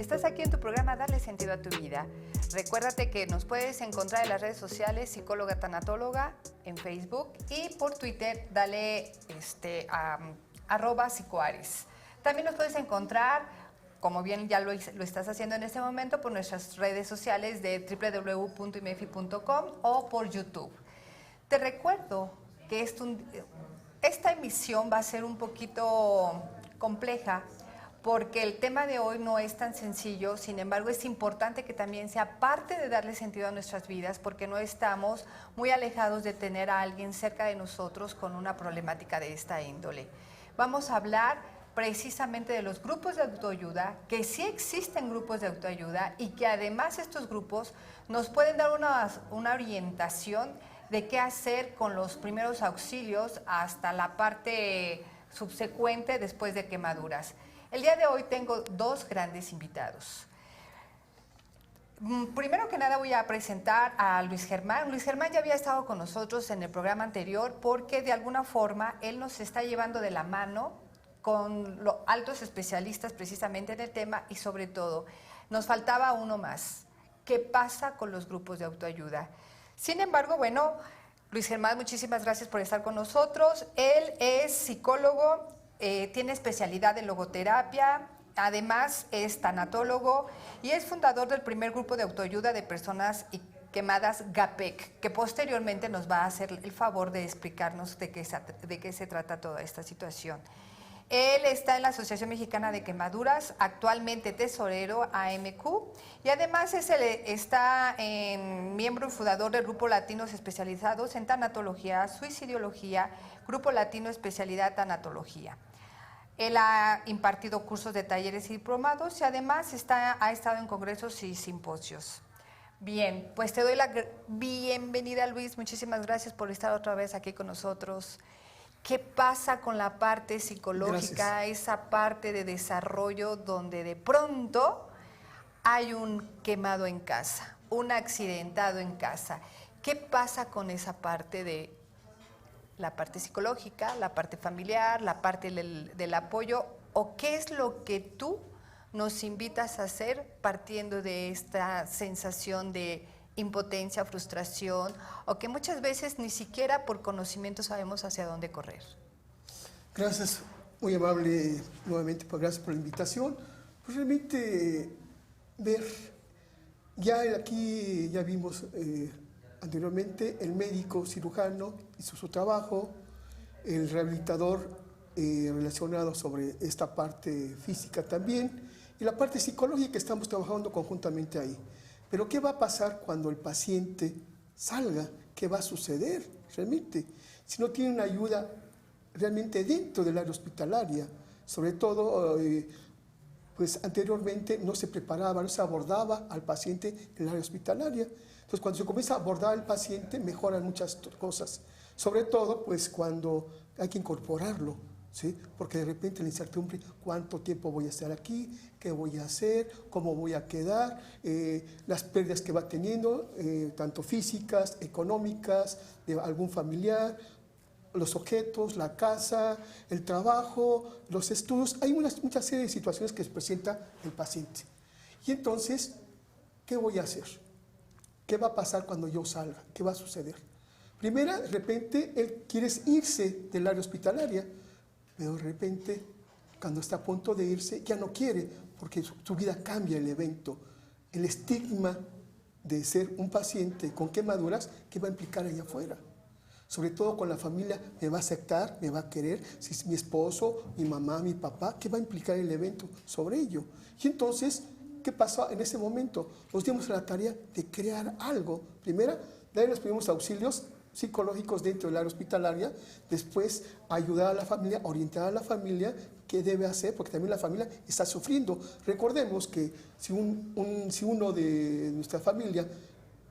Estás aquí en tu programa Darle Sentido a tu Vida. Recuérdate que nos puedes encontrar en las redes sociales Psicóloga Tanatóloga en Facebook y por Twitter dale @psicoaris. También nos puedes encontrar, como bien ya lo estás haciendo en este momento, por nuestras redes sociales de www.imefi.com o por YouTube. Te recuerdo que esta emisión va a ser un poquito compleja porque el tema de hoy no es tan sencillo, sin embargo es importante que también sea parte de darle sentido a nuestras vidas porque no estamos muy alejados de tener a alguien cerca de nosotros con una problemática de esta índole. Vamos a hablar precisamente de los grupos de autoayuda, que sí existen grupos de autoayuda y que además estos grupos nos pueden dar una orientación de qué hacer con los primeros auxilios hasta la parte subsecuente después de quemaduras. El día de hoy tengo dos grandes invitados. Primero que nada voy a presentar a Luis Germán. Luis Germán ya había estado con nosotros en el programa anterior porque de alguna forma él nos está llevando de la mano con los altos especialistas precisamente en el tema y sobre todo nos faltaba uno más. ¿Qué pasa con los grupos de autoayuda? Sin embargo, bueno, Luis Germán, muchísimas gracias por estar con nosotros. Él es psicólogo, tiene especialidad en logoterapia, además es tanatólogo y es fundador del primer grupo de autoayuda de personas quemadas GAPEC, que posteriormente nos va a hacer el favor de explicarnos de qué se trata toda esta situación. Él está en la Asociación Mexicana de Quemaduras, actualmente tesorero AMQ, y además está miembro y fundador del Grupo Latinos Especializados en Tanatología, Suicidología, Grupo Latino Especialidad Tanatología. Él ha impartido cursos de talleres y diplomados y además ha estado en congresos y simposios. Bien, pues te doy la bienvenida, Luis. Muchísimas gracias por estar otra vez aquí con nosotros. ¿Qué pasa con la parte psicológica, esa parte de desarrollo donde de pronto hay un quemado en casa, un accidentado en casa? ¿Qué pasa con esa parte de la parte psicológica, la parte familiar, la parte del apoyo? ¿O qué es lo que tú nos invitas a hacer partiendo de esta sensación de impotencia, frustración, o que muchas veces ni siquiera por conocimiento sabemos hacia dónde correr? Gracias, muy amable nuevamente, gracias por la invitación. Pues realmente ver, aquí ya vimos anteriormente el médico cirujano hizo su trabajo, el rehabilitador relacionado sobre esta parte física también, y la parte psicológica estamos trabajando conjuntamente ahí. Pero ¿qué va a pasar cuando el paciente salga? ¿Qué va a suceder realmente? Si no tiene una ayuda realmente dentro del área hospitalaria, sobre todo, pues anteriormente no se preparaba, no se abordaba al paciente en el área hospitalaria. Entonces, cuando se comienza a abordar al paciente, mejoran muchas cosas. Sobre todo, pues cuando hay que incorporarlo, ¿sí? Porque de repente la incertidumbre, ¿cuánto tiempo voy a estar aquí? ¿Qué voy a hacer? ¿Cómo voy a quedar? Las pérdidas que va teniendo, tanto físicas, económicas, de algún familiar, los objetos, la casa, el trabajo, los estudios. Hay mucha serie de situaciones que se presenta el paciente. Y entonces, ¿qué voy a hacer? ¿Qué va a pasar cuando yo salga? ¿Qué va a suceder? Primero, de repente, él quiere irse del área hospitalaria, pero de repente, cuando está a punto de irse, ya no quiere, porque su vida cambia, el evento. El estigma de ser un paciente con quemaduras, ¿qué va a implicar allá afuera? Sobre todo con la familia, ¿me va a aceptar? ¿Me va a querer? Si es mi esposo, mi mamá, mi papá, ¿qué va a implicar el evento sobre ello? Y entonces, ¿qué pasó en ese momento? Nos dimos a la tarea de crear algo. Primero, dar los primeros auxilios psicológicos dentro del área hospitalaria, después ayudar a la familia, orientar a la familia qué debe hacer, porque también la familia está sufriendo. Recordemos que si uno de nuestra familia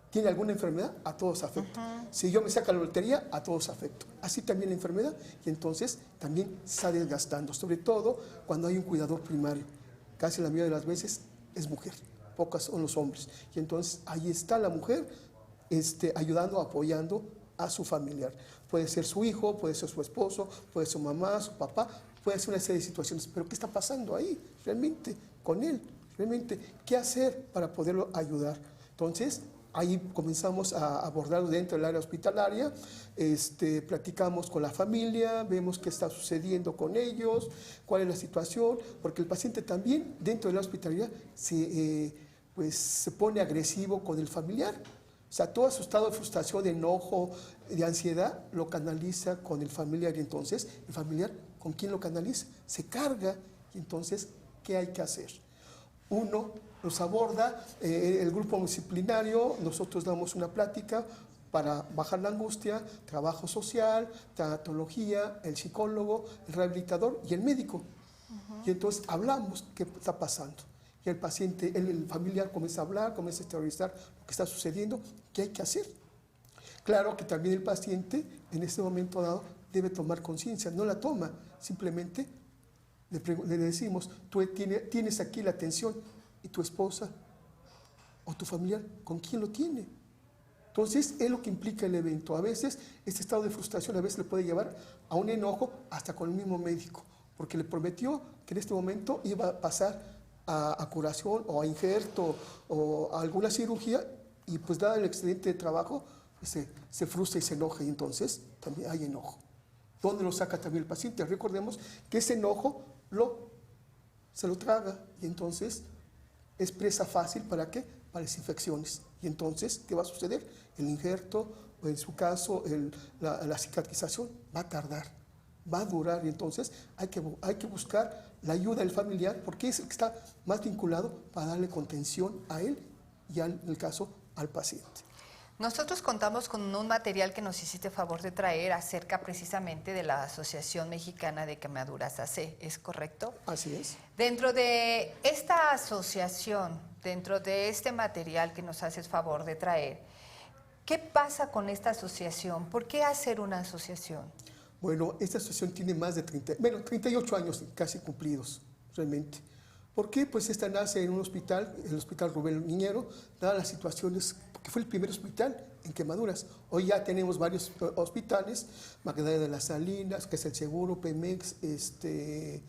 tiene alguna enfermedad, a todos afecta. Si yo me saco la lotería, a todos afecta. Así también la enfermedad, y entonces también se está desgastando, sobre todo cuando hay un cuidador primario. Casi la mayoría de las veces es mujer, pocas son los hombres. Y entonces ahí está la mujer ayudando, apoyando a su familiar. Puede ser su hijo, puede ser su esposo, puede ser su mamá, su papá, puede ser una serie de situaciones. Pero ¿qué está pasando ahí realmente con él? realmente qué hacer para poderlo ayudar. Entonces, ahí comenzamos a abordarlo dentro del área hospitalaria, platicamos con la familia, vemos qué está sucediendo con ellos, cuál es la situación, porque el paciente también dentro de la hospitalidad se pone agresivo con el familiar. O sea, todo su estado de frustración, de enojo, de ansiedad, lo canaliza con el familiar. Y entonces, el familiar, ¿con quién lo canaliza? Se carga. Y entonces, ¿qué hay que hacer? Uno nos aborda, el grupo disciplinario, nosotros damos una plática para bajar la angustia, trabajo social, tanatología, el psicólogo, el rehabilitador y el médico. Y entonces hablamos qué está pasando. Y el paciente, el familiar comienza a hablar, comienza a exteriorizar lo que está sucediendo, qué hay que hacer. Claro que también el paciente en este momento dado debe tomar conciencia, no la toma, simplemente le decimos, tú tienes aquí la atención y tu esposa o tu familiar, ¿con quién lo tiene? Entonces, es lo que implica el evento. A veces, este estado de frustración a veces le puede llevar a un enojo hasta con el mismo médico, porque le prometió que en este momento iba a pasar a curación o a injerto o a alguna cirugía y pues dado el excedente de trabajo, se frustra y se enoja y entonces también hay enojo. ¿Dónde lo saca también el paciente? Recordemos que ese enojo se lo traga y entonces es presa fácil ¿para qué? Para las infecciones. Y entonces, ¿qué va a suceder? El injerto, o en su caso, la cicatrización va a tardar, va a durar y entonces hay que buscar la ayuda del familiar porque es el que está más vinculado para darle contención a él y en el caso al paciente. Nosotros contamos con un material que nos hiciste favor de traer acerca precisamente de la Asociación Mexicana de Quemaduras AC, ¿es correcto? Así es. Dentro de esta asociación, dentro de este material que nos haces favor de traer, ¿qué pasa con esta asociación? ¿Por qué hacer una asociación? Bueno, esta asociación tiene más de 38 años casi cumplidos, realmente. ¿Por qué? Pues esta nace en un hospital, el Hospital Rubén Miñero, dadas las situaciones, porque fue el primer hospital en Quemaduras. Hoy ya tenemos varios hospitales, Magdalena de las Salinas, que es el Seguro, Pemex, el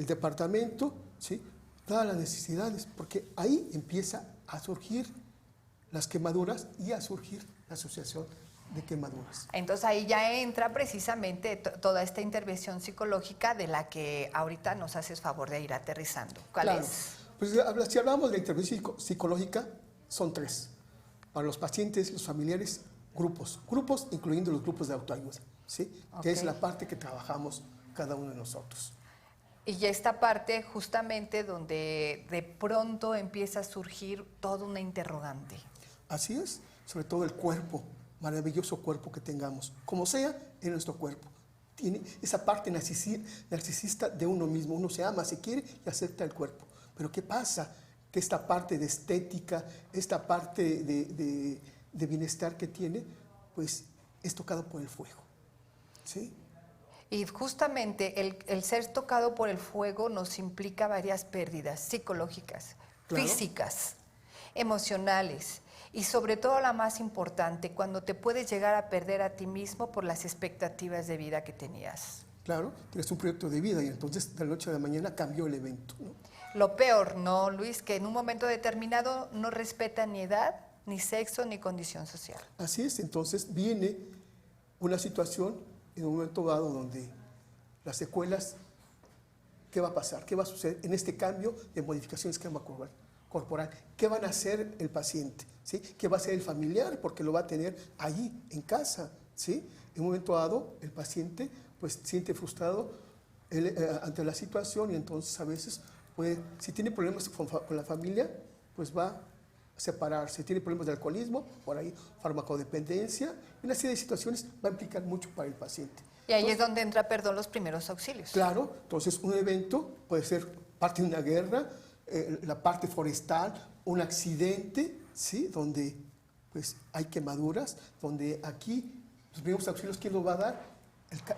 departamento, ¿sí? Dadas las necesidades, porque ahí empieza a surgir las quemaduras y a surgir la asociación de quemaduras. Entonces ahí ya entra precisamente toda esta intervención psicológica de la que ahorita nos haces favor de ir aterrizando. ¿Cuál claro. es? Pues si hablamos de intervención psicológica, son 3. Para los pacientes, los familiares, grupos incluyendo los grupos de autoayuda, ¿sí? Okay. Que es la parte que trabajamos cada uno de nosotros. Y esta parte justamente donde de pronto empieza a surgir toda una interrogante. Así es, sobre todo el cuerpo, maravilloso cuerpo que tengamos, como sea en nuestro cuerpo. Tiene esa parte narcisista de uno mismo, uno se ama, se quiere y acepta el cuerpo. Pero ¿qué pasa? Que esta parte de estética, esta parte de bienestar que tiene, pues es tocado por el fuego, ¿sí? Y justamente el ser tocado por el fuego nos implica varias pérdidas psicológicas, claro, físicas, emocionales y sobre todo la más importante, cuando te puedes llegar a perder a ti mismo por las expectativas de vida que tenías. Claro, tienes un proyecto de vida y entonces de la noche a la mañana cambió el evento, ¿no? Lo peor, ¿no, Luis? Que en un momento determinado no respeta ni edad, ni sexo, ni condición social. Así es, entonces viene una situación en un momento dado donde las secuelas, ¿qué va a pasar? ¿Qué va a suceder en este cambio de modificación del esquema corporal? ¿Qué van a hacer el paciente? ¿Sí? ¿Qué va a hacer el familiar? Porque lo va a tener allí, en casa, ¿sí? En un momento dado, el paciente pues siente frustrado ante la situación y entonces a veces si tiene problemas con la familia, pues va a separarse. Si tiene problemas de alcoholismo, por ahí farmacodependencia, una serie de situaciones va a implicar mucho para el paciente. Y ahí entonces, es donde entra, perdón, los primeros auxilios. Claro, entonces un evento puede ser parte de una guerra, la parte forestal, un accidente, ¿sí? Donde pues hay quemaduras, donde aquí los primeros auxilios, ¿quién lo va a dar?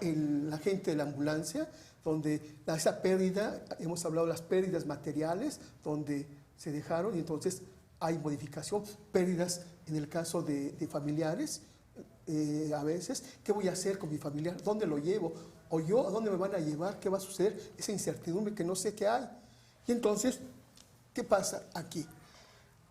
El agente de la ambulancia, donde esa pérdida, hemos hablado de las pérdidas materiales, donde se dejaron y entonces hay modificación, pérdidas en el caso de familiares, a veces, ¿qué voy a hacer con mi familiar? ¿Dónde lo llevo? ¿O yo a dónde me van a llevar? ¿Qué va a suceder? Esa incertidumbre que no sé qué hay. Y entonces ¿Qué pasa aquí?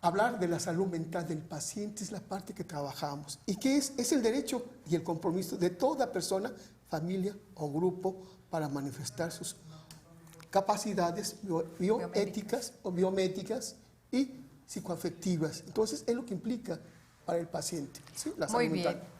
Hablar de la salud mental del paciente es la parte que trabajamos. ¿Y qué es? Es el derecho y el compromiso de toda persona, familia o grupo para manifestar sus capacidades bioéticas o biomédicas y psicoafectivas. Entonces, es lo que implica para el paciente, ¿sí? La salud mental. Muy bien.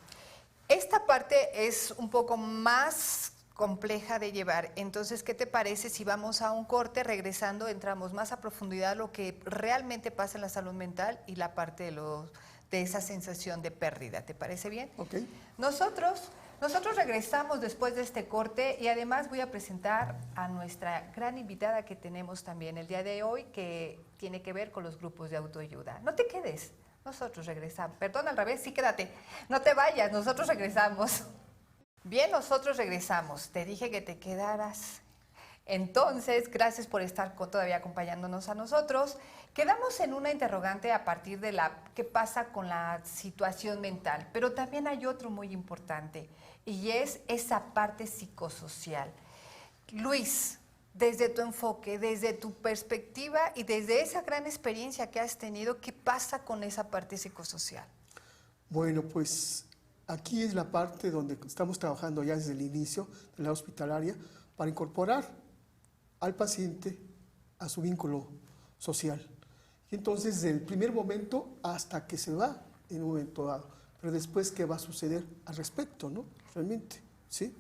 Esta parte es un poco más compleja de llevar. Entonces, ¿qué te parece si vamos a un corte, regresando, entramos más a profundidad a lo que realmente pasa en la salud mental y la parte de esa sensación de pérdida? ¿Te parece bien? Ok. Nosotros regresamos después de este corte y además voy a presentar a nuestra gran invitada que tenemos también el día de hoy, que tiene que ver con los grupos de autoayuda. No te quedes, nosotros regresamos. Perdón, al revés, sí, quédate. No te vayas, nosotros regresamos. Bien, nosotros regresamos. Te dije que te quedaras. Entonces, gracias por estar todavía acompañándonos a nosotros. Quedamos en una interrogante a partir de qué pasa con la situación mental, pero también hay otro muy importante y es esa parte psicosocial. Luis, desde tu enfoque, desde tu perspectiva y desde esa gran experiencia que has tenido, ¿qué pasa con esa parte psicosocial? Bueno, pues aquí es la parte donde estamos trabajando ya desde el inicio de la hospitalaria para incorporar al paciente a su vínculo social. Y entonces, desde el primer momento hasta que se va en un momento dado. Pero después, ¿qué va a suceder al respecto, no? Realmente, ¿sí?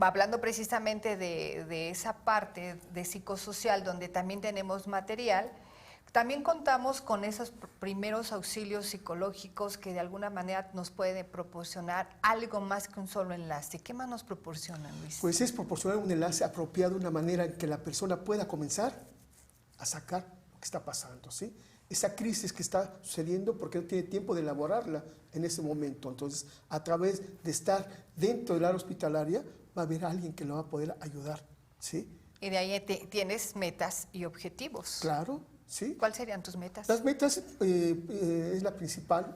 Hablando precisamente de esa parte de psicosocial, donde también tenemos material, también contamos con esos primeros auxilios psicológicos que de alguna manera nos pueden proporcionar algo más que un solo enlace. ¿Qué más nos proporcionan, Luis? Pues es proporcionar un enlace apropiado, una manera en que la persona pueda comenzar a sacar lo que está pasando, ¿sí? Esa crisis que está sucediendo porque no tiene tiempo de elaborarla en ese momento. Entonces, a través de estar dentro del área hospitalaria, va a haber alguien que lo va a poder ayudar, ¿sí? Y de ahí tienes metas y objetivos. Claro, ¿sí? ¿Cuáles serían tus metas? Las metas es la principal.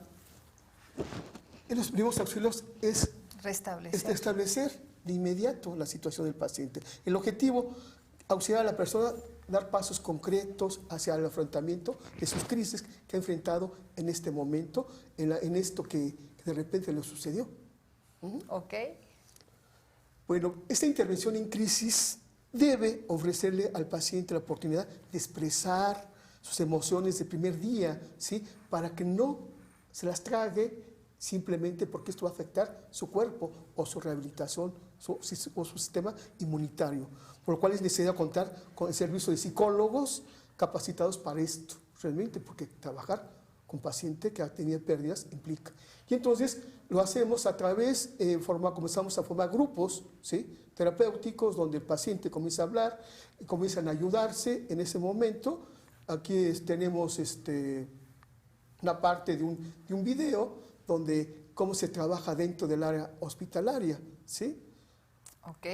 En los primeros auxilios es restablecer de inmediato la situación del paciente. El objetivo, auxiliar a la persona, dar pasos concretos hacia el afrontamiento de sus crisis que ha enfrentado en este momento, en esto que de repente le sucedió. Ok. Bueno, esta intervención en crisis debe ofrecerle al paciente la oportunidad de expresar sus emociones de primer día, ¿sí? Para que no se las trague simplemente porque esto va a afectar su cuerpo o su rehabilitación o su sistema inmunitario. Por lo cual es necesario contar con el servicio de psicólogos capacitados para esto, realmente, porque trabajar con paciente que ha tenido pérdidas implica. Y entonces lo hacemos a través, comenzamos a formar grupos, ¿sí? Terapéuticos, donde el paciente comienza a hablar, y comienzan a ayudarse en ese momento. Aquí tenemos una parte de un video donde cómo se trabaja dentro del área hospitalaria, ¿sí? Ok.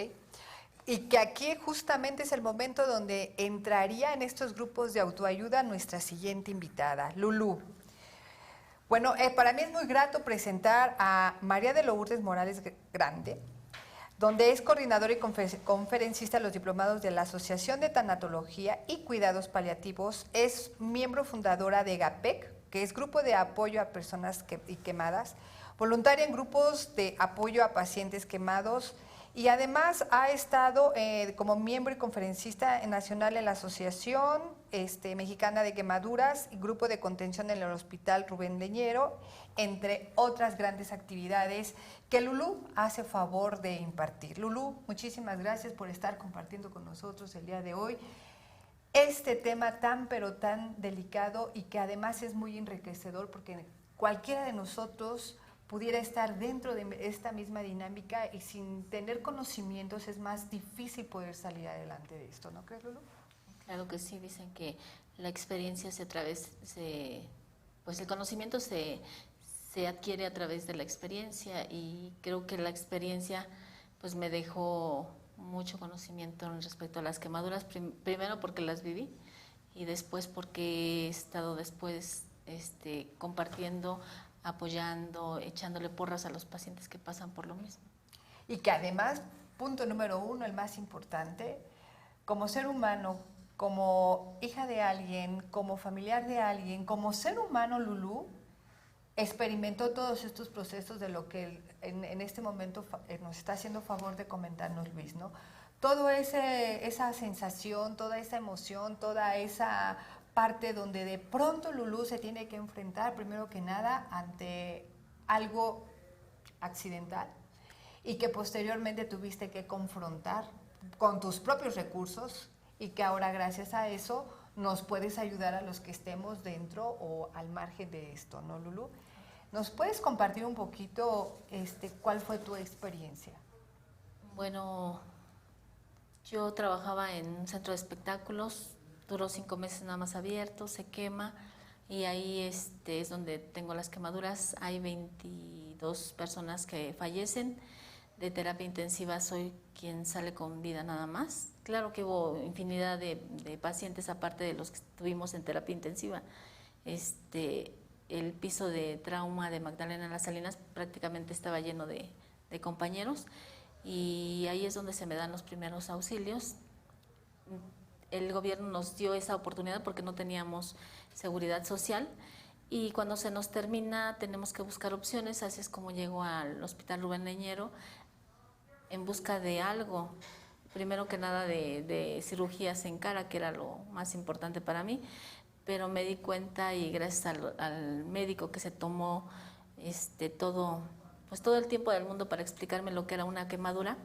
Y que aquí justamente es el momento donde entraría en estos grupos de autoayuda nuestra siguiente invitada, Lulú. Bueno, para mí es muy grato presentar a María de Lourdes Morales Grande, donde es coordinadora y conferencista de los diplomados de la Asociación de Tanatología y Cuidados Paliativos. Es miembro fundadora de GAPEC, que es Grupo de Apoyo a Personas Quemadas, voluntaria en grupos de apoyo a pacientes quemados, y además ha estado como miembro y conferencista nacional en la Asociación Mexicana de Quemaduras y Grupo de Contención en el Hospital Rubén Leñero, entre otras grandes actividades que Lulú hace favor de impartir. Lulú, muchísimas gracias por estar compartiendo con nosotros el día de hoy este tema tan pero tan delicado y que además es muy enriquecedor porque cualquiera de nosotros pudiera estar dentro de esta misma dinámica y sin tener conocimientos es más difícil poder salir adelante de esto, ¿no crees, Lulú? Claro que sí, dicen que la experiencia pues el conocimiento se adquiere a través de la experiencia y creo que la experiencia pues me dejó mucho conocimiento respecto a las quemaduras, primero porque las viví y después porque he estado después compartiendo, apoyando, echándole porras a los pacientes que pasan por lo mismo. Y que además, punto número 1, el más importante, como ser humano, como hija de alguien, como familiar de alguien, como ser humano, Lulú, experimentó todos estos procesos de lo que en este momento nos está haciendo favor de comentarnos Luis, ¿no? Toda esa sensación, toda esa emoción, toda esa parte donde de pronto Lulú se tiene que enfrentar, primero que nada, ante algo accidental y que posteriormente tuviste que confrontar con tus propios recursos y que ahora gracias a eso nos puedes ayudar a los que estemos dentro o al margen de esto, ¿no, Lulú? ¿Nos puedes compartir un poquito cuál fue tu experiencia? Bueno, yo trabajaba en un centro de espectáculos, duró 5 meses nada más abierto, se quema y ahí es donde tengo las quemaduras. Hay 22 personas que fallecen. De terapia intensiva soy quien sale con vida nada más. Claro que hubo infinidad de pacientes aparte de los que estuvimos en terapia intensiva. El piso de trauma de Magdalena Las Salinas prácticamente estaba lleno de compañeros y ahí es donde se me dan los primeros auxilios. El gobierno nos dio esa oportunidad porque no teníamos seguridad social y cuando se nos termina tenemos que buscar opciones, así es como llego al Hospital Rubén Leñero en busca de algo, primero que nada de cirugías en cara, que era lo más importante para mí, pero me di cuenta y gracias al médico que se tomó todo el tiempo del mundo para explicarme lo que era una quemadura.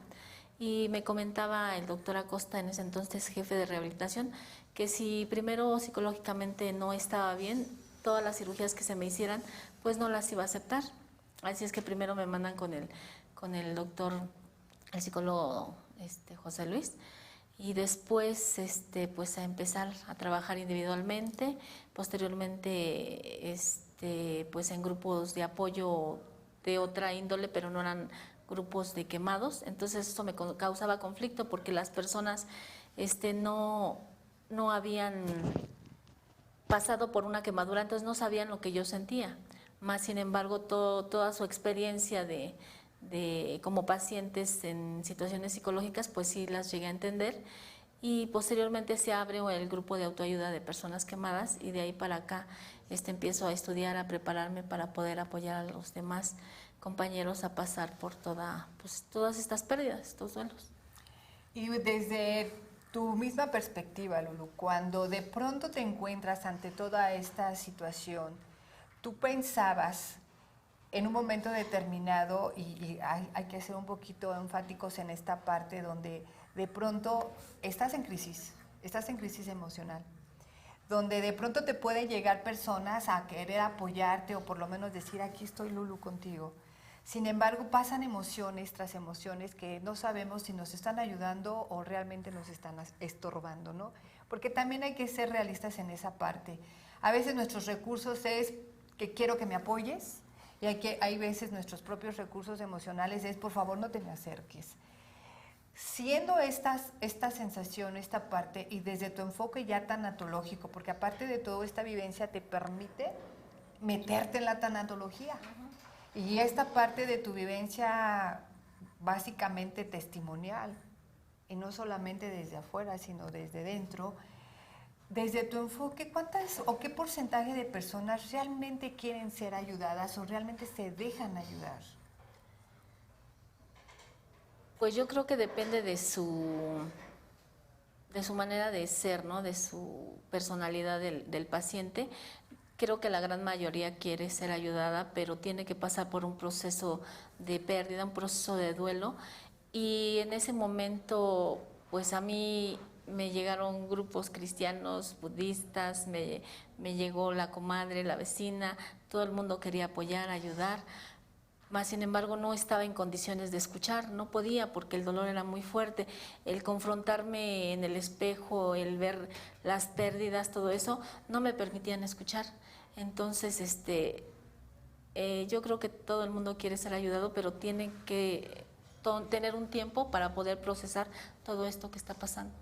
Y me comentaba el doctor Acosta, en ese entonces jefe de rehabilitación, que si primero psicológicamente no estaba bien, todas las cirugías que se me hicieran, pues no las iba a aceptar. Así es que primero me mandan con el doctor, el psicólogo José Luis, y después pues a empezar a trabajar individualmente, posteriormente pues en grupos de apoyo de otra índole, pero no eran grupos de quemados. Entonces eso me causaba conflicto porque las personas no habían pasado por una quemadura, entonces no sabían lo que yo sentía. Más sin embargo, toda su experiencia de como pacientes en situaciones psicológicas, pues sí las llegué a entender. Y posteriormente se abre el grupo de autoayuda de personas quemadas y de ahí para acá empiezo a estudiar, a prepararme para poder apoyar a los demás compañeros a pasar por todas estas pérdidas, estos duelos. Y desde tu misma perspectiva, Lulú, cuando de pronto te encuentras ante toda esta situación, ¿tú pensabas en un momento determinado, y hay que ser un poquito enfáticos en esta parte donde de pronto estás en crisis emocional, donde de pronto te pueden llegar personas a querer apoyarte o por lo menos decir, aquí estoy, Lulú, contigo? Sin embargo, pasan emociones tras emociones que no sabemos si nos están ayudando o realmente nos están estorbando, ¿no? Porque también hay que ser realistas en esa parte. A veces nuestros recursos es que quiero que me apoyes, y hay veces nuestros propios recursos emocionales es, por favor, no te me acerques. Siendo esta sensación, esta parte, y desde tu enfoque ya tanatológico, porque aparte de todo, esta vivencia te permite meterte en la tanatología. Y esta parte de tu vivencia básicamente testimonial, y no solamente desde afuera, sino desde dentro, desde tu enfoque, ¿cuántas o qué porcentaje de personas realmente quieren ser ayudadas o realmente se dejan ayudar? Pues yo creo que depende de su manera de ser, ¿no? De su personalidad del paciente. Creo que la gran mayoría quiere ser ayudada, pero tiene que pasar por un proceso de pérdida, un proceso de duelo. Y en ese momento, pues a mí me llegaron grupos cristianos, budistas, me llegó la comadre, la vecina, todo el mundo quería apoyar, ayudar. Mas, sin embargo, no estaba en condiciones de escuchar, no podía porque el dolor era muy fuerte. El confrontarme en el espejo, el ver las pérdidas, todo eso, no me permitían escuchar. Entonces, yo creo que todo el mundo quiere ser ayudado, pero tiene que tener un tiempo para poder procesar todo esto que está pasando.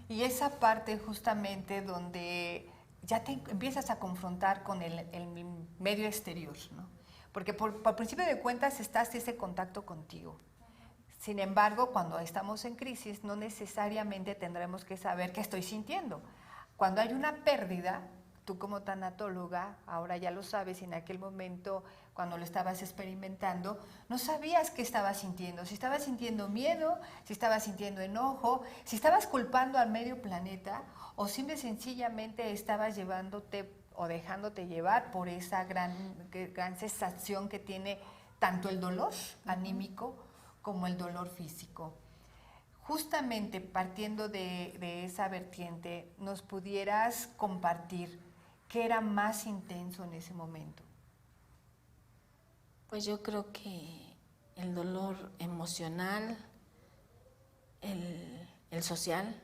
Y esa parte justamente donde ya te empiezas a confrontar con el medio exterior, ¿no? Porque por principio de cuentas estás ese contacto contigo. Sin embargo, cuando estamos en crisis, no necesariamente tendremos que saber qué estoy sintiendo. Cuando hay una pérdida, tú como tanatóloga, ahora ya lo sabes, y en aquel momento, cuando lo estabas experimentando, no sabías qué estabas sintiendo. Si estabas sintiendo miedo, si estabas sintiendo enojo, si estabas culpando al medio planeta, o simple y sencillamente estabas llevándote o dejándote llevar por esa gran sensación que tiene tanto el dolor anímico como el dolor físico. Justamente partiendo de esa vertiente, ¿nos pudieras compartir qué era más intenso en ese momento? Pues yo creo que el dolor emocional, el social,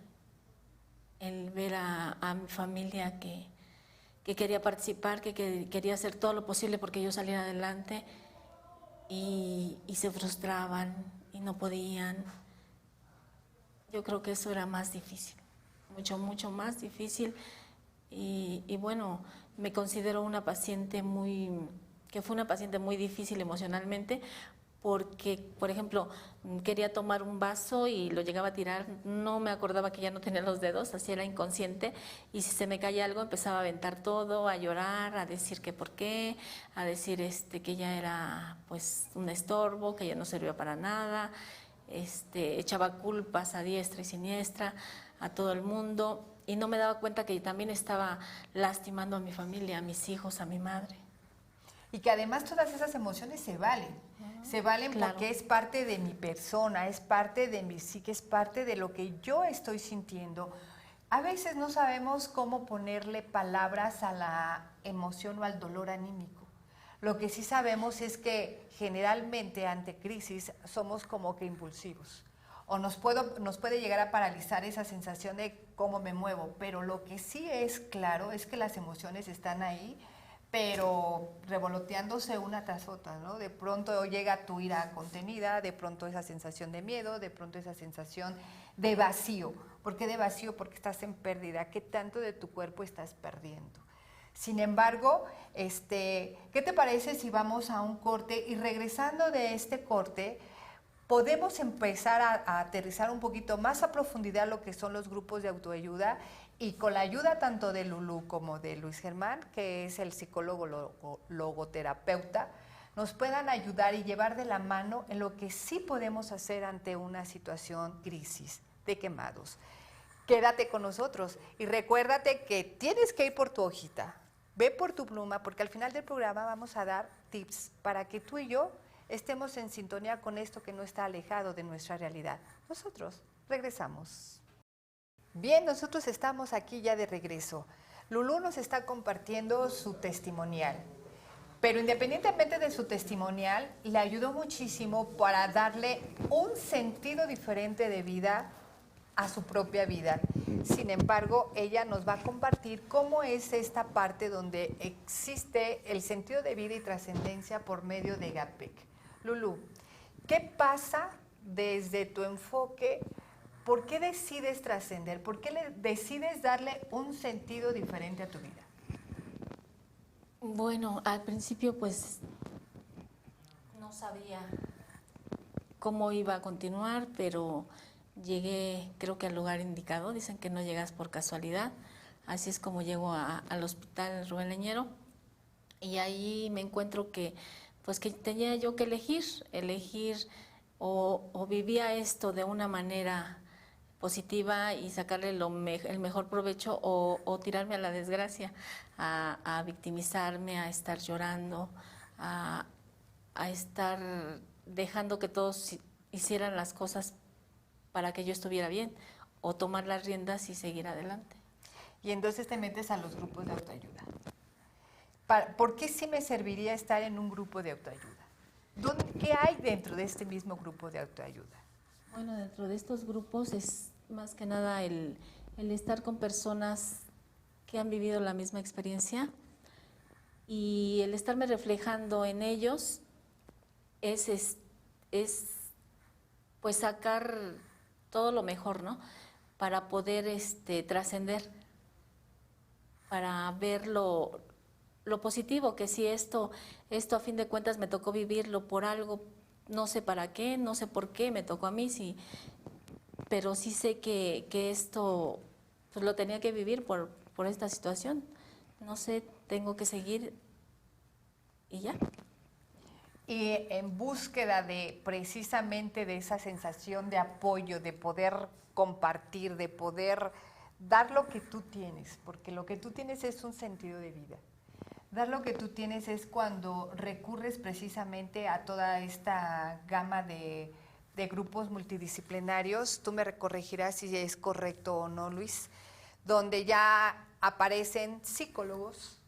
el ver a mi familia que quería participar, que quería hacer todo lo posible porque yo saliera adelante y se frustraban y no podían. Yo creo que eso era más difícil, mucho más difícil. Y bueno, me considero una paciente que fue una paciente muy difícil emocionalmente, porque, por ejemplo, quería tomar un vaso y lo llegaba a tirar, no me acordaba que ya no tenía los dedos, así era inconsciente, y si se me caía algo empezaba a aventar todo, a llorar, a decir que por qué, a decir que ya era pues un estorbo, que ya no servía para nada, echaba culpas a diestra y siniestra a todo el mundo, y no me daba cuenta que también estaba lastimando a mi familia, a mis hijos, a mi madre. Y que además todas esas emociones se valen. Se valen claro. Porque es parte de mi persona, es parte de mi psique, es parte de lo que yo estoy sintiendo. A veces no sabemos cómo ponerle palabras a la emoción o al dolor anímico. Lo que sí sabemos es que generalmente ante crisis somos como que impulsivos. O nos puede llegar a paralizar esa sensación de cómo me muevo. Pero lo que sí es claro es que las emociones están ahí, pero revoloteándose una tras otra, ¿no? De pronto llega tu ira contenida, de pronto esa sensación de miedo, de pronto esa sensación de vacío. ¿Por qué de vacío? Porque estás en pérdida. ¿Qué tanto de tu cuerpo estás perdiendo? Sin embargo, ¿qué te parece si vamos a un corte? Y regresando de este corte, podemos empezar a aterrizar un poquito más a profundidad lo que son los grupos de autoayuda, y con la ayuda tanto de Lulú como de Luis Germán, que es el psicólogo logoterapeuta, nos puedan ayudar y llevar de la mano en lo que sí podemos hacer ante una situación crisis de quemados. Quédate con nosotros y recuérdate que tienes que ir por tu hojita, ve por tu pluma, porque al final del programa vamos a dar tips para que tú y yo estemos en sintonía con esto que no está alejado de nuestra realidad. Nosotros regresamos. Bien, nosotros estamos aquí ya de regreso. Lulú nos está compartiendo su testimonial, pero independientemente de su testimonial, le ayudó muchísimo para darle un sentido diferente de vida a su propia vida. Sin embargo, ella nos va a compartir cómo es esta parte donde existe el sentido de vida y trascendencia por medio de GAPEC. Lulú, ¿qué pasa desde tu enfoque? ¿Por qué decides trascender? ¿Por qué decides darle un sentido diferente a tu vida? Bueno, al principio pues no sabía cómo iba a continuar, pero llegué creo que al lugar indicado. Dicen que no llegas por casualidad. Así es como llego al hospital Rubén Leñero, y ahí me encuentro que tenía yo que elegir o vivía esto de una manera positiva y sacarle el mejor provecho, o tirarme a la desgracia, a victimizarme, a estar llorando, a estar dejando que todos hicieran las cosas para que yo estuviera bien, o tomar las riendas y seguir adelante. Y entonces te metes a los grupos de autoayuda. ¿Por qué sí me serviría estar en un grupo de autoayuda? ¿Qué hay dentro de este mismo grupo de autoayuda? Bueno, dentro de estos grupos es más que nada el estar con personas que han vivido la misma experiencia, y el estarme reflejando en ellos es pues sacar todo lo mejor, ¿no? Para poder trascender, para ver lo positivo, que si esto a fin de cuentas me tocó vivirlo por algo, no sé para qué, no sé por qué me tocó a mí, sí, pero sí sé que esto pues lo tenía que vivir por esta situación. No sé, tengo que seguir y ya. Y en búsqueda de precisamente de esa sensación de apoyo, de poder compartir, de poder dar lo que tú tienes, porque lo que tú tienes es un sentido de vida. Dar lo que tú tienes es cuando recurres precisamente a toda esta gama de grupos multidisciplinarios. Tú me corregirás si es correcto o no, Luis, donde ya aparecen psicólogos,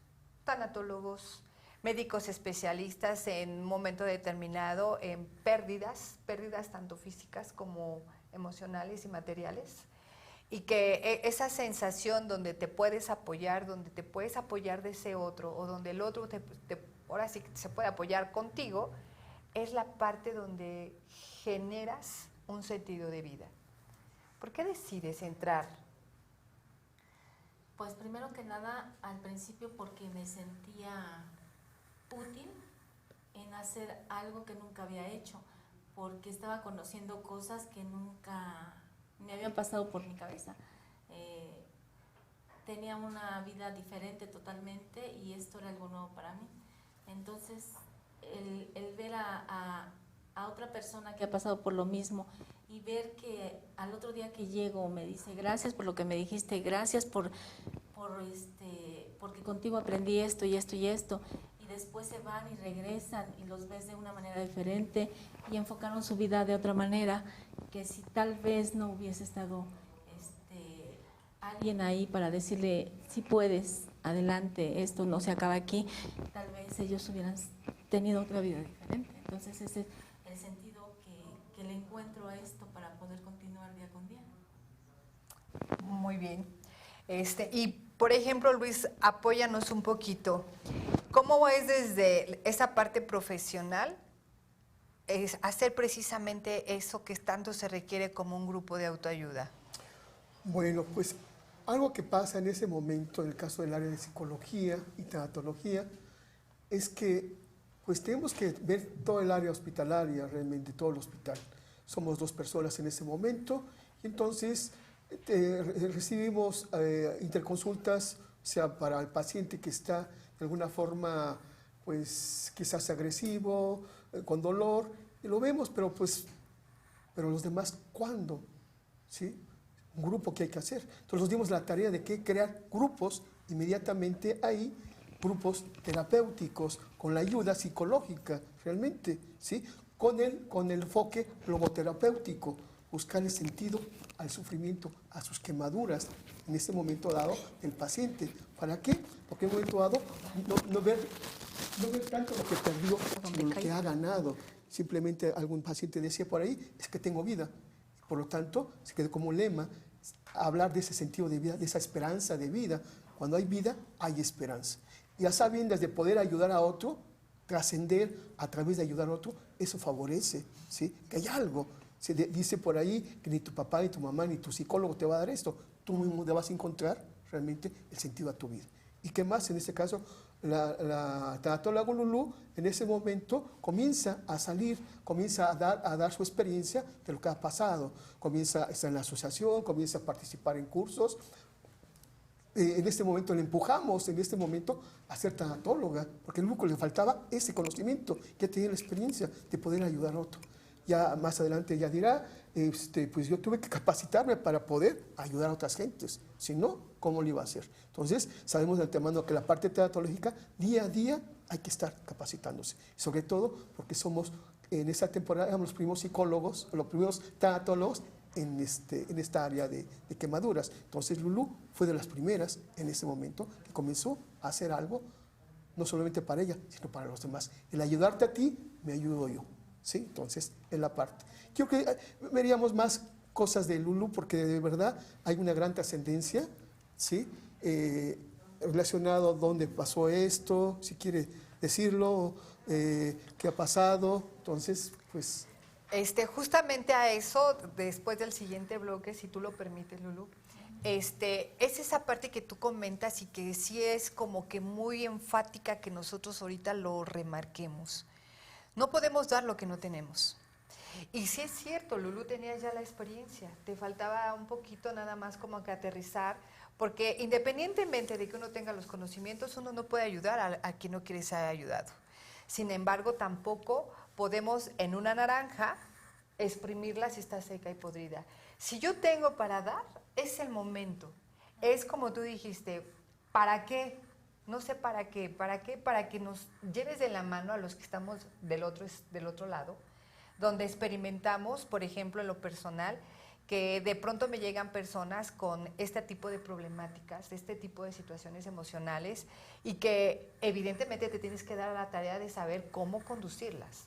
tanatólogos, médicos especialistas en un momento determinado en pérdidas tanto físicas como emocionales y materiales, y que esa sensación donde te puedes apoyar de ese otro, o donde el otro ahora sí se puede apoyar contigo, es la parte donde generas un sentido de vida. ¿Por qué decides entrar? Pues primero que nada, al principio porque me sentía útil en hacer algo que nunca había hecho, porque estaba conociendo cosas que nunca me habían pasado por mi cabeza. Tenía una vida diferente totalmente y esto era algo nuevo para mí. Entonces, el ver a otra persona que ha pasado por lo mismo y ver que al otro día que llego me dice gracias por lo que me dijiste, gracias porque contigo aprendí esto y esto y esto, y después se van y regresan y los ves de una manera diferente y enfocaron su vida de otra manera, que si tal vez no hubiese estado alguien ahí para decirle si puedes, adelante, esto no se acaba aquí, tal vez ellos hubieran tenido otra vida diferente. Entonces ese es el sentido que le encuentro a esto para poder continuar día con día. Muy bien. Y por ejemplo, Luis, apóyanos un poquito. ¿Cómo es desde esa parte profesional hacer precisamente eso que tanto se requiere como un grupo de autoayuda? Bueno, pues algo que pasa en ese momento, en el caso del área de psicología y tanatología, es que pues tenemos que ver todo el área hospitalaria, realmente todo el hospital. Somos 2 personas en ese momento y entonces recibimos interconsultas, o sea, para el paciente que está de alguna forma pues quizás agresivo, con dolor, y lo vemos, pero los demás, ¿cuándo? ¿Sí? Un grupo que hay que hacer. Entonces nos dimos la tarea de que crear grupos inmediatamente ahí, grupos terapéuticos, con la ayuda psicológica, realmente, ¿sí? Con el enfoque logoterapéutico, buscar el sentido al sufrimiento, a sus quemaduras, en este momento dado del paciente. ¿Para qué? Porque en un momento dado no ver tanto lo que perdió, sino lo que ha ganado. Simplemente algún paciente decía por ahí, es que tengo vida. Por lo tanto, se quedó como lema hablar de ese sentido de vida, de esa esperanza de vida. Cuando hay vida, hay esperanza. Y a sabiendas de poder ayudar a otro, trascender a través de ayudar a otro, eso favorece, ¿sí? Que hay algo. Se dice por ahí que ni tu papá, ni tu mamá, ni tu psicólogo te va a dar esto. Tú mismo te vas a encontrar realmente el sentido a tu vida. ¿Y qué más? En este caso, la tanatóloga Lulú en ese momento comienza a salir, comienza a dar su experiencia de lo que ha pasado, comienza a estar en la asociación, comienza a participar en cursos. En este momento le empujamos, en este momento, a ser tanatóloga, porque a Lulú le faltaba ese conocimiento, ya tenía la experiencia de poder ayudar a otro. Ya más adelante ella dirá, pues yo tuve que capacitarme para poder ayudar a otras gentes, si no, ¿cómo lo iba a hacer? Entonces, sabemos de antemano que la parte tanatológica, día a día, hay que estar capacitándose, sobre todo porque somos, en esa temporada, éramos los primeros psicólogos, los primeros tanatólogos en esta área de quemaduras. Entonces, Lulú fue de las primeras en ese momento que comenzó a hacer algo, no solamente para ella, sino para los demás. El ayudarte a ti, me ayudo yo. ¿Sí? Entonces, en la parte. Yo creo que veríamos más cosas de Lulú porque de verdad hay una gran trascendencia, ¿sí? Relacionado a dónde pasó esto, si quiere decirlo, qué ha pasado. Entonces, pues... Justamente a eso, después del siguiente bloque, si tú lo permites, Lulú, es esa parte que tú comentas y que sí es como que muy enfática que nosotros ahorita lo remarquemos. No podemos dar lo que no tenemos. Y sí es cierto, Lulú, tenías ya la experiencia, te faltaba un poquito nada más como que aterrizar, porque independientemente de que uno tenga los conocimientos, uno no puede ayudar a quien no quiere ser ayudado. Sin embargo, tampoco podemos en una naranja exprimirla si está seca y podrida. Si yo tengo para dar, es el momento. Es como tú dijiste, ¿para qué? No sé para qué. ¿Para qué? Para que nos lleves de la mano a los que estamos del otro lado, donde experimentamos, por ejemplo, en lo personal, que de pronto me llegan personas con este tipo de problemáticas, este tipo de situaciones emocionales, y que evidentemente te tienes que dar a la tarea de saber cómo conducirlas.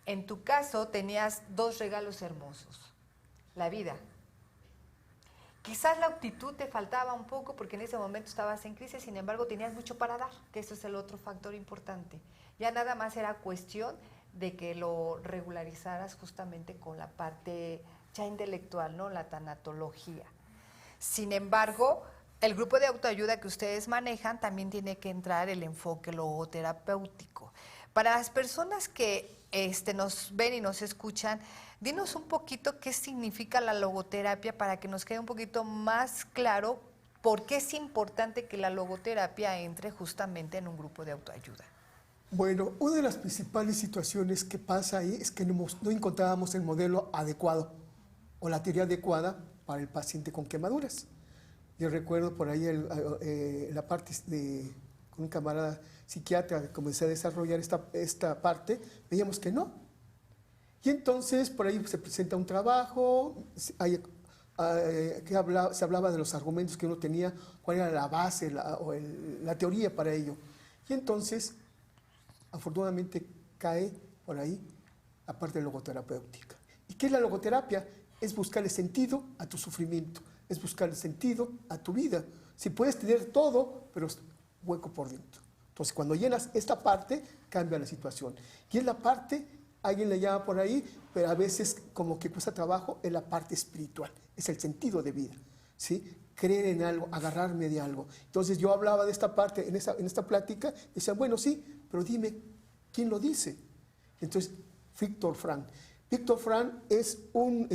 En tu caso tenías 2 regalos hermosos, la vida. Quizás la actitud te faltaba un poco porque en ese momento estabas en crisis, sin embargo tenías mucho para dar, que eso es el otro factor importante. Ya nada más era cuestión de que lo regularizaras justamente con la parte ya intelectual, ¿no? La tanatología. Sin embargo, el grupo de autoayuda que ustedes manejan también tiene que entrar el enfoque logoterapéutico. Para las personas que nos ven y nos escuchan, dinos un poquito qué significa la logoterapia para que nos quede un poquito más claro por qué es importante que la logoterapia entre justamente en un grupo de autoayuda. Bueno, una de las principales situaciones que pasa ahí es que no encontrábamos el modelo adecuado o la teoría adecuada para el paciente con quemaduras. Yo recuerdo por ahí la parte con un camarada psiquiatra que comencé a desarrollar esta parte, veíamos que no. Y entonces por ahí se presenta un trabajo, se hablaba de los argumentos que uno tenía, cuál era la base la teoría para ello. Y entonces, afortunadamente, cae por ahí la parte logoterapéutica. ¿Y qué es la logoterapia? Es buscarle sentido a tu sufrimiento, es buscarle sentido a tu vida. Si puedes tener todo, pero hueco por dentro. Entonces, cuando llenas esta parte, cambia la situación. Y es la parte, alguien le llama por ahí, pero a veces como que cuesta trabajo, es la parte espiritual, es el sentido de vida, ¿sí? Creer en algo, agarrarme de algo. Entonces, yo hablaba de esta parte, en esta plática, y decía, bueno, sí, pero dime, ¿quién lo dice? Entonces, Viktor Frankl. Viktor Frankl es un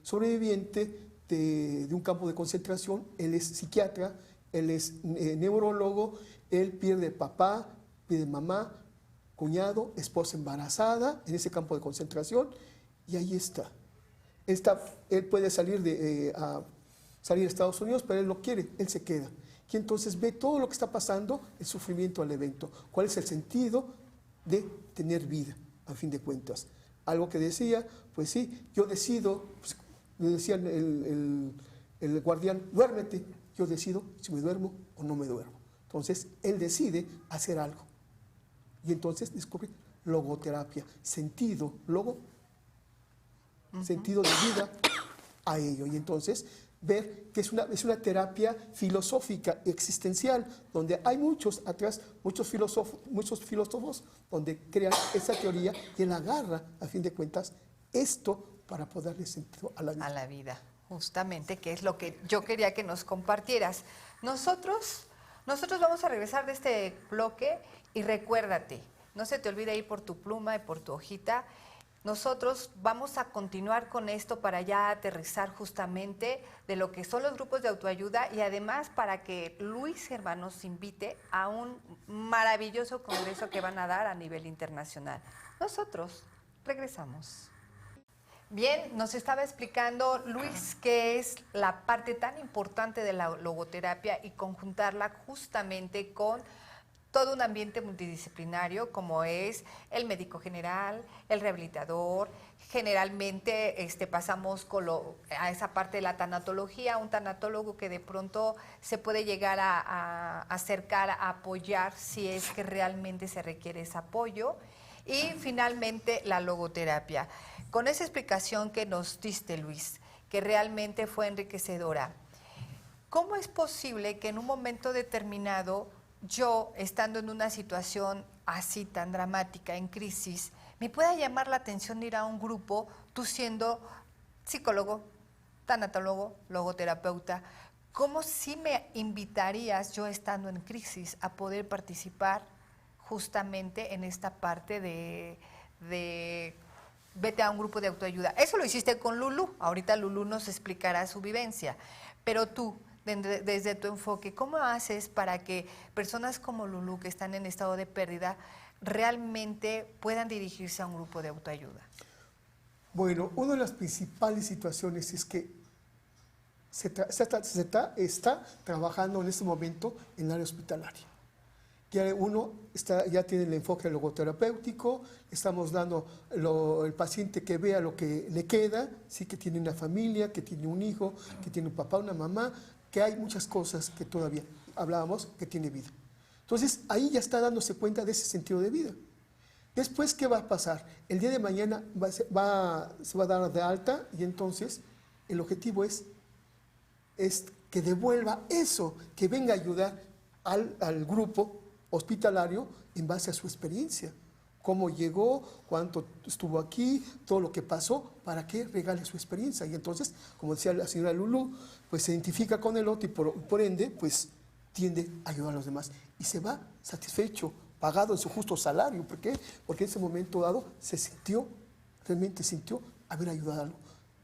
sobreviviente de un campo de concentración, él es psiquiatra, él es neurólogo, él pierde papá, pierde mamá, cuñado, esposa embarazada en ese campo de concentración y ahí está. Él puede salir a Estados Unidos, pero él no quiere, él se queda. Y entonces ve todo lo que está pasando, el sufrimiento al evento. ¿Cuál es el sentido de tener vida, a fin de cuentas? Algo que decía, pues sí, yo decido, pues, me decía el guardián, duérmete, yo decido si me duermo o no me duermo. Entonces, él decide hacer algo. Y entonces descubre logoterapia, sentido, sentido de vida a ello. Y entonces, ver que es una terapia filosófica, existencial, donde hay muchos filósofos, donde crean esa teoría y él agarra, a fin de cuentas, esto para poder darle sentido a la vida. A la vida, justamente, que es lo que yo quería que nos compartieras. Nosotros vamos a regresar de este bloque y recuérdate, no se te olvide ir por tu pluma y por tu hojita. Nosotros vamos a continuar con esto para ya aterrizar justamente de lo que son los grupos de autoayuda y además para que Luis Germán nos invite a un maravilloso congreso que van a dar a nivel internacional. Nosotros regresamos. Bien, nos estaba explicando Luis qué es la parte tan importante de la logoterapia y conjuntarla justamente con todo un ambiente multidisciplinario como es el médico general, el rehabilitador. Generalmente pasamos a esa parte de la tanatología, un tanatólogo que de pronto se puede llegar a acercar, a apoyar si es que realmente se requiere ese apoyo. Y finalmente la logoterapia. Con esa explicación que nos diste, Luis, que realmente fue enriquecedora, ¿cómo es posible que en un momento determinado yo, estando en una situación así tan dramática, en crisis, me pueda llamar la atención de ir a un grupo, tú siendo psicólogo, tanatólogo, logoterapeuta? ¿Cómo sí me invitarías yo estando en crisis a poder participar justamente en esta parte de vete a un grupo de autoayuda. Eso lo hiciste con Lulú. Ahorita Lulú nos explicará su vivencia. Pero tú, desde tu enfoque, ¿cómo haces para que personas como Lulú, que están en estado de pérdida, realmente puedan dirigirse a un grupo de autoayuda? Bueno, una de las principales situaciones es que se está trabajando en este momento en el área hospitalaria. Ya tiene el enfoque logoterapéutico, estamos dando el paciente que vea lo que le queda, sí, que tiene una familia, que tiene un hijo, que tiene un papá, una mamá, que hay muchas cosas que todavía hablábamos que tiene vida. Entonces, ahí ya está dándose cuenta de ese sentido de vida. Después, ¿qué va a pasar? El día de mañana se va a dar de alta y entonces el objetivo es que devuelva eso, que venga a ayudar al grupo hospitalario en base a su experiencia. Cómo llegó, cuánto estuvo aquí, todo lo que pasó, para que regale su experiencia. Y entonces, como decía la señora Lulú, pues se identifica con el otro y por ende, pues tiende a ayudar a los demás. Y se va satisfecho, pagado en su justo salario. ¿Por qué? Porque en ese momento dado realmente sintió haber ayudado.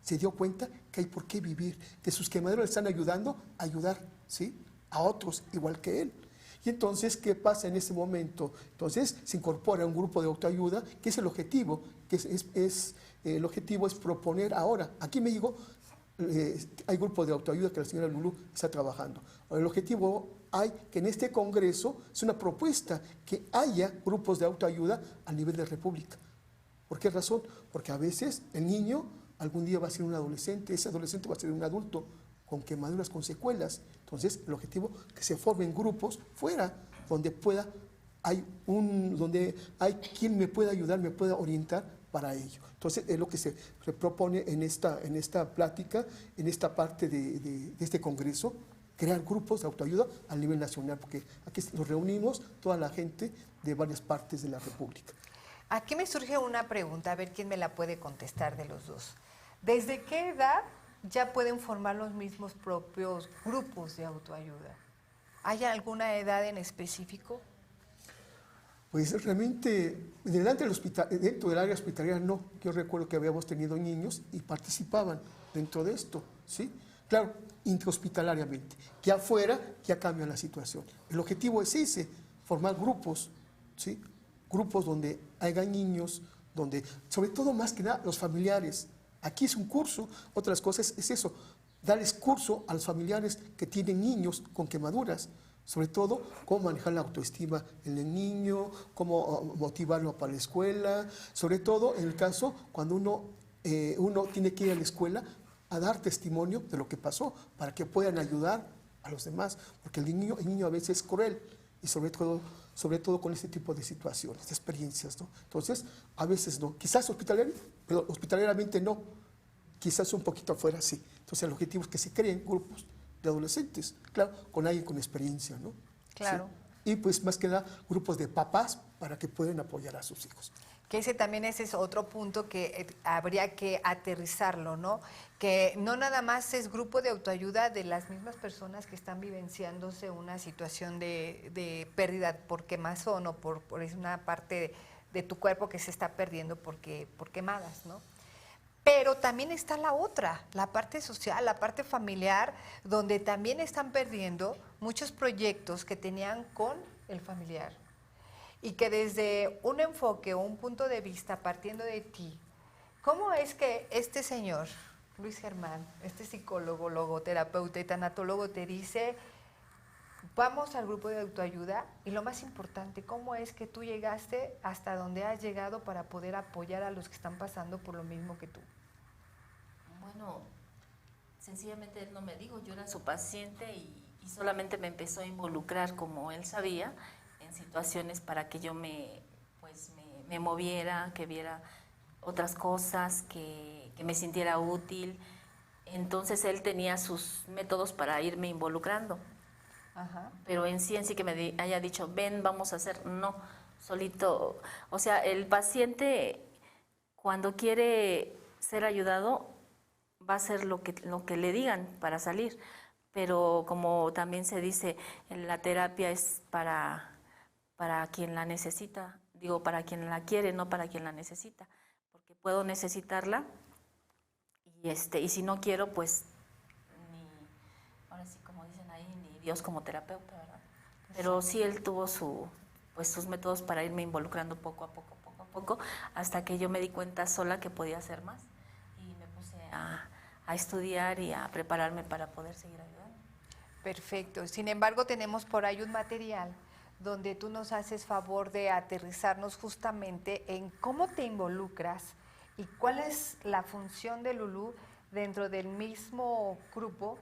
Se dio cuenta que hay por qué vivir, que sus quemaderos le están ayudando a ayudar, ¿sí?, a otros igual que él. Y entonces, ¿qué pasa en ese momento? Entonces, se incorpora a un grupo de autoayuda, que es el objetivo, el objetivo es proponer ahora. Aquí en México hay grupos de autoayuda que la señora Lulú está trabajando. El objetivo hay que en este congreso es una propuesta que haya grupos de autoayuda a nivel de república. ¿Por qué razón? Porque a veces el niño algún día va a ser un adolescente, ese adolescente va a ser un adulto con quemaduras, con secuelas. Entonces, el objetivo es que se formen grupos fuera, donde hay quien me pueda ayudar, me pueda orientar para ello. Entonces, es lo que se propone en esta plática, en esta parte de este congreso, crear grupos de autoayuda a nivel nacional, porque aquí nos reunimos toda la gente de varias partes de la República. Aquí me surge una pregunta, a ver quién me la puede contestar de los dos. ¿Desde qué edad ya pueden formar los mismos propios grupos de autoayuda? ¿Hay alguna edad en específico? Pues realmente, dentro del área hospitalaria no. Yo recuerdo que habíamos tenido niños y participaban dentro de esto, ¿sí? Claro, intrahospitalariamente. Que afuera ya cambia la situación. El objetivo es ese, formar grupos, ¿sí? Grupos donde haya niños, donde, sobre todo más que nada, los familiares. Aquí es un curso, otras cosas es eso, darles curso a los familiares que tienen niños con quemaduras, sobre todo cómo manejar la autoestima en el niño, cómo motivarlo para la escuela, sobre todo en el caso cuando uno tiene que ir a la escuela a dar testimonio de lo que pasó, para que puedan ayudar a los demás, porque el niño a veces es cruel, y sobre todo con este tipo de situaciones, de experiencias, ¿no? Entonces, a veces no, quizás hospitalariamente no, quizás un poquito afuera sí. Entonces, el objetivo es que se creen grupos de adolescentes, claro, con alguien con experiencia, ¿no? Claro. ¿Sí? Y pues más que nada, grupos de papás para que puedan apoyar a sus hijos. Que ese es otro punto que habría que aterrizarlo, ¿no? Que no nada más es grupo de autoayuda de las mismas personas que están vivenciándose una situación de pérdida por quemazón o por una parte de tu cuerpo que se está perdiendo por quemadas, ¿no? Pero también está la otra, la parte social, la parte familiar, donde también están perdiendo muchos proyectos que tenían con el familiar. Y que desde un enfoque o un punto de vista partiendo de ti, ¿cómo es que este señor, Luis Germán, este psicólogo, logoterapeuta y tanatólogo te dice, vamos al grupo de autoayuda? Y lo más importante, ¿cómo es que tú llegaste hasta donde has llegado para poder apoyar a los que están pasando por lo mismo que tú? Bueno, sencillamente él no me dijo, yo era su paciente y solamente me empezó a involucrar como él sabía, situaciones para que yo me moviera, que viera otras cosas, que me sintiera útil. Entonces él tenía sus métodos para irme involucrando. Ajá. Pero en sí que me haya dicho, ven, vamos a hacer, no, solito. O sea, el paciente cuando quiere ser ayudado va a hacer lo que le digan para salir. Pero como también se dice, la terapia es para para quien la necesita, digo para quien la quiere, no para quien la necesita, porque puedo necesitarla y si no quiero, pues ahora sí como dicen ahí, ni Dios como terapeuta, ¿verdad? Pero sí él tuvo sus métodos para irme involucrando poco a poco, hasta que yo me di cuenta sola que podía hacer más y me puse a estudiar y a prepararme para poder seguir ayudando. Perfecto. Sin embargo, tenemos por ahí un material donde tú nos haces favor de aterrizarnos justamente en cómo te involucras y cuál es la función de Lulú dentro del mismo grupo,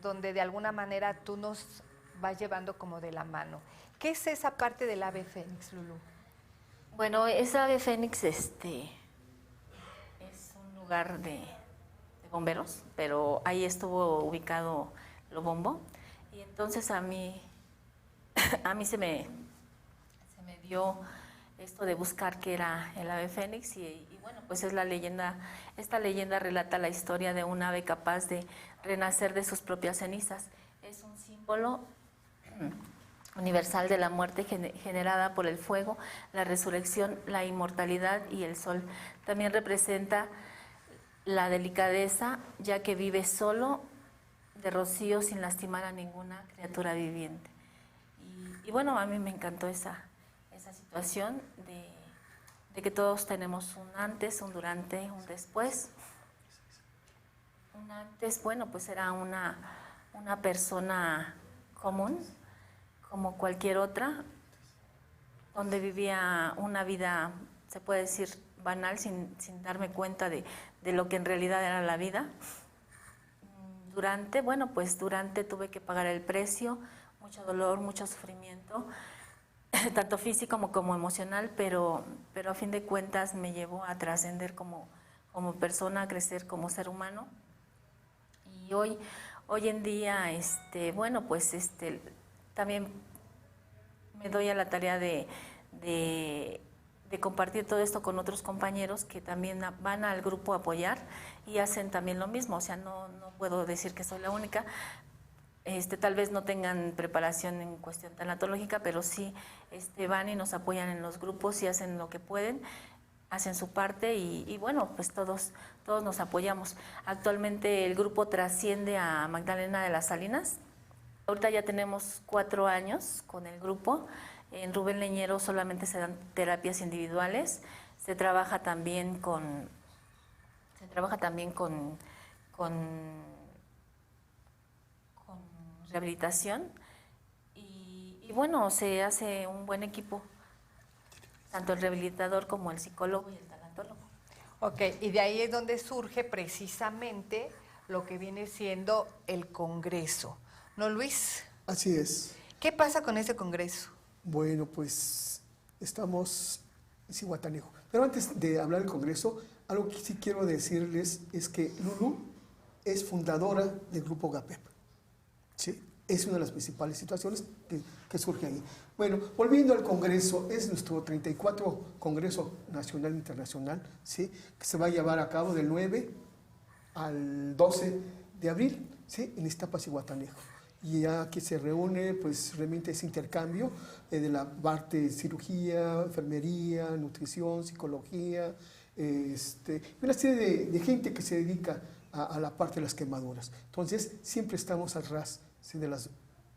donde de alguna manera tú nos vas llevando como de la mano. ¿Qué es esa parte del ave fénix, Lulú? Bueno, esa ave fénix es un lugar de bomberos, pero ahí estuvo ubicado Lobombo, y entonces a mí se me dio esto de buscar qué era el ave fénix y bueno, pues es la leyenda, esta leyenda relata la historia de un ave capaz de renacer de sus propias cenizas. Es un símbolo universal de la muerte generada por el fuego, la resurrección, la inmortalidad y el sol. También representa la delicadeza, ya que vive solo de rocío sin lastimar a ninguna criatura viviente. Y bueno, a mí me encantó esa situación de que todos tenemos un antes, un durante, un después. Un antes, bueno, pues era una persona común, como cualquier otra, donde vivía una vida, se puede decir, banal, sin darme cuenta de lo que en realidad era la vida. Durante tuve que pagar el precio, mucho dolor, mucho sufrimiento, tanto físico como emocional, pero a fin de cuentas me llevó a trascender como persona, a crecer como ser humano. Y hoy en día, también me doy a la tarea de compartir todo esto con otros compañeros que también van al grupo a apoyar y hacen también lo mismo. O sea, no puedo decir que soy la única. Tal vez no tengan preparación en cuestión tanatológica, pero sí van y nos apoyan en los grupos y hacen lo que pueden, hacen su parte y bueno, pues todos nos apoyamos. Actualmente el grupo trasciende a Magdalena de las Salinas. Ahorita ya tenemos 4 años con el grupo. En Rubén Leñero solamente se dan terapias individuales. Se trabaja también con rehabilitación y bueno, se hace un buen equipo, tanto el rehabilitador como el psicólogo y el tanatólogo. Ok, y de ahí es donde surge precisamente lo que viene siendo el Congreso. ¿No, Luis? Así es. ¿Qué pasa con ese Congreso? Bueno, pues estamos en Zihuatanejo. Pero antes de hablar del Congreso, algo que sí quiero decirles es que Lulú es fundadora del Grupo GAPEP. ¿Sí? Es una de las principales situaciones que surge ahí. Bueno, volviendo al Congreso, es nuestro 34 Congreso Nacional e Internacional, ¿sí? Que se va a llevar a cabo del 9 al 12 de abril, ¿sí? En Iztapas y Zihuatanejo. Y ya que se reúne, pues realmente ese intercambio de la parte de cirugía, enfermería, nutrición, psicología, una serie de gente que se dedica a la parte de las quemaduras. Entonces, siempre estamos al ras, ¿sí? De las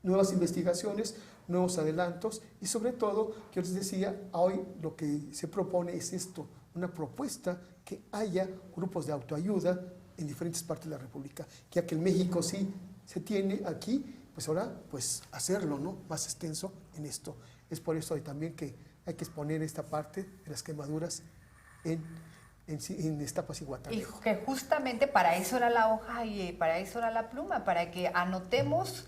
nuevas investigaciones, nuevos adelantos y sobre todo, que les decía, hoy lo que se propone es esto, una propuesta que haya grupos de autoayuda en diferentes partes de la República, ya que en México sí se tiene aquí, pues ahora pues hacerlo, ¿no? Más extenso en esto. Es por eso también que hay que exponer esta parte de las quemaduras en Iztapas y Zihuatanejo. Y que justamente para eso era la hoja y para eso era la pluma, para que anotemos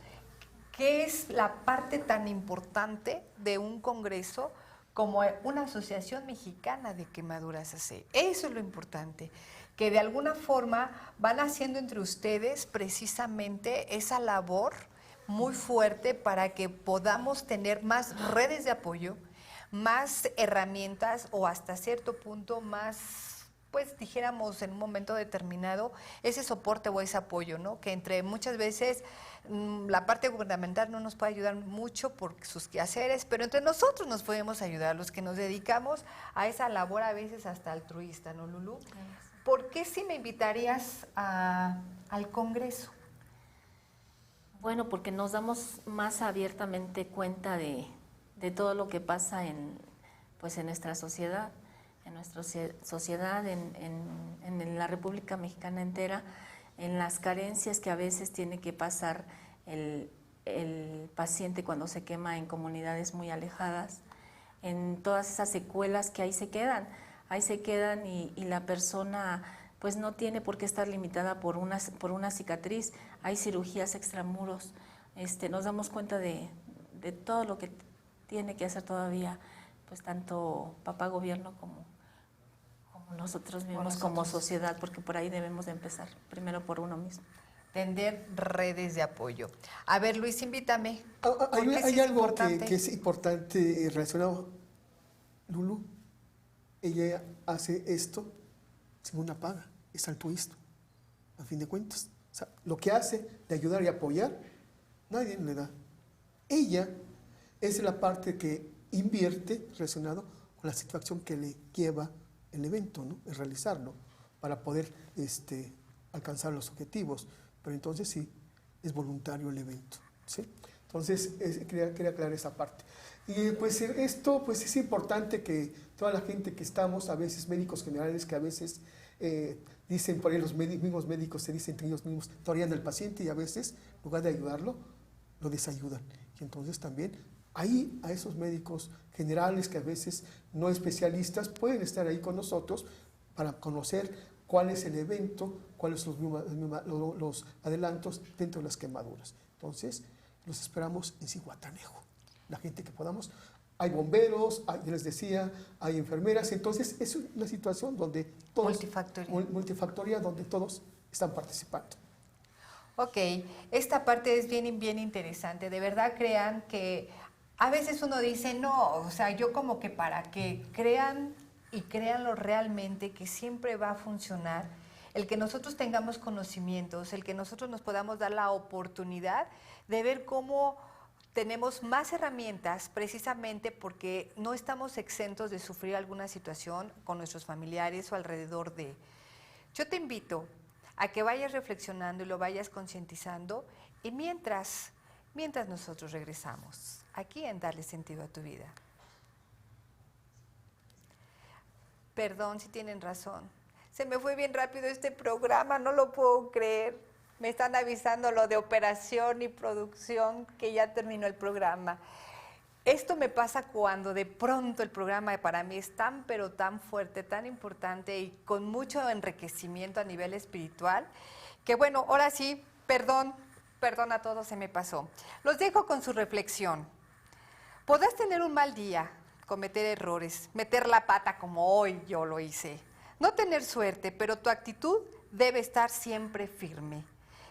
qué es la parte tan importante de un congreso como una asociación mexicana de quemaduras AC. Eso es lo importante, que de alguna forma van haciendo entre ustedes precisamente esa labor muy fuerte para que podamos tener más redes de apoyo, más herramientas o hasta cierto punto más pues dijéramos en un momento determinado, ese soporte o ese apoyo, ¿no? Que entre muchas veces la parte gubernamental no nos puede ayudar mucho por sus quehaceres, pero entre nosotros nos podemos ayudar, los que nos dedicamos a esa labor a veces hasta altruista, ¿no, Lulú? ¿Por qué si me invitarías al Congreso? Bueno, porque nos damos más abiertamente cuenta de todo lo que pasa pues en nuestra sociedad. En nuestra sociedad, en la República Mexicana entera, en las carencias que a veces tiene que pasar el paciente cuando se quema en comunidades muy alejadas, en todas esas secuelas que ahí se quedan y la persona pues no tiene por qué estar limitada por una cicatriz. Hay cirugías extramuros, nos damos cuenta de todo lo que tiene que hacer todavía, pues tanto papá gobierno como nosotros mismos como sociedad, porque por ahí debemos de empezar, primero por uno mismo. Tender redes de apoyo. A ver, Luis, invítame. Hay algo que es importante relacionado. Lulú, ella hace esto sin una paga, es altruista, a fin de cuentas. O sea, lo que hace de ayudar y apoyar, nadie le da. Ella es la parte que invierte relacionado con la satisfacción que le lleva el evento, ¿no? El realizarlo, para poder alcanzar los objetivos. Pero entonces sí, es voluntario el evento, ¿sí? Entonces, quería aclarar esa parte. Y pues esto pues es importante que toda la gente que estamos, a veces médicos generales, que a veces dicen por ahí los mismos médicos se dicen entre ellos mismos, toreando al paciente, y a veces, en lugar de ayudarlo, lo desayudan. Y entonces también ahí a esos médicos generales que a veces no especialistas pueden estar ahí con nosotros para conocer cuál es el evento, cuáles son los adelantos dentro de las quemaduras. Entonces, los esperamos en Zihuatanejo. La gente que podamos. Hay bomberos, ya les decía, hay enfermeras. Entonces, es una situación donde todos... Multifactorial, donde todos están participando. Ok, esta parte es bien interesante. De verdad crean que a veces uno dice, no, o sea, yo como que para que crean y créanlo realmente, que siempre va a funcionar, el que nosotros tengamos conocimientos, el que nosotros nos podamos dar la oportunidad de ver cómo tenemos más herramientas, precisamente porque no estamos exentos de sufrir alguna situación con nuestros familiares o alrededor de. Yo te invito a que vayas reflexionando y lo vayas concientizando, y mientras nosotros regresamos aquí en Darle Sentido a tu Vida. Perdón si tienen razón. Se me fue bien rápido este programa, no lo puedo creer. Me están avisando lo de operación y producción, que ya terminó el programa. Esto me pasa cuando de pronto el programa para mí es tan, pero tan fuerte, tan importante y con mucho enriquecimiento a nivel espiritual, que bueno, ahora sí, perdón a todos, se me pasó. Los dejo con su reflexión. Podrás tener un mal día, cometer errores, meter la pata como hoy yo lo hice, no tener suerte, pero tu actitud debe estar siempre firme.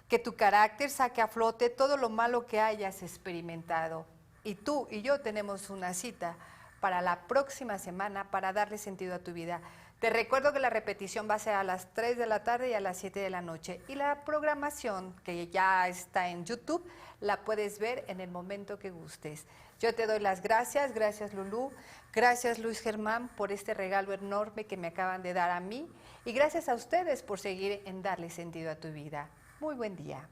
Que tu carácter saque a flote todo lo malo que hayas experimentado. Y tú y yo tenemos una cita para la próxima semana para darle sentido a tu vida. Te recuerdo que la repetición va a ser a las 3 de la tarde y a las 7 de la noche. Y la programación, que ya está en YouTube, la puedes ver en el momento que gustes. Yo te doy las gracias. Gracias, Lulú. Gracias, Luis Germán, por este regalo enorme que me acaban de dar a mí. Y gracias a ustedes por seguir en Darle Sentido a tu Vida. Muy buen día.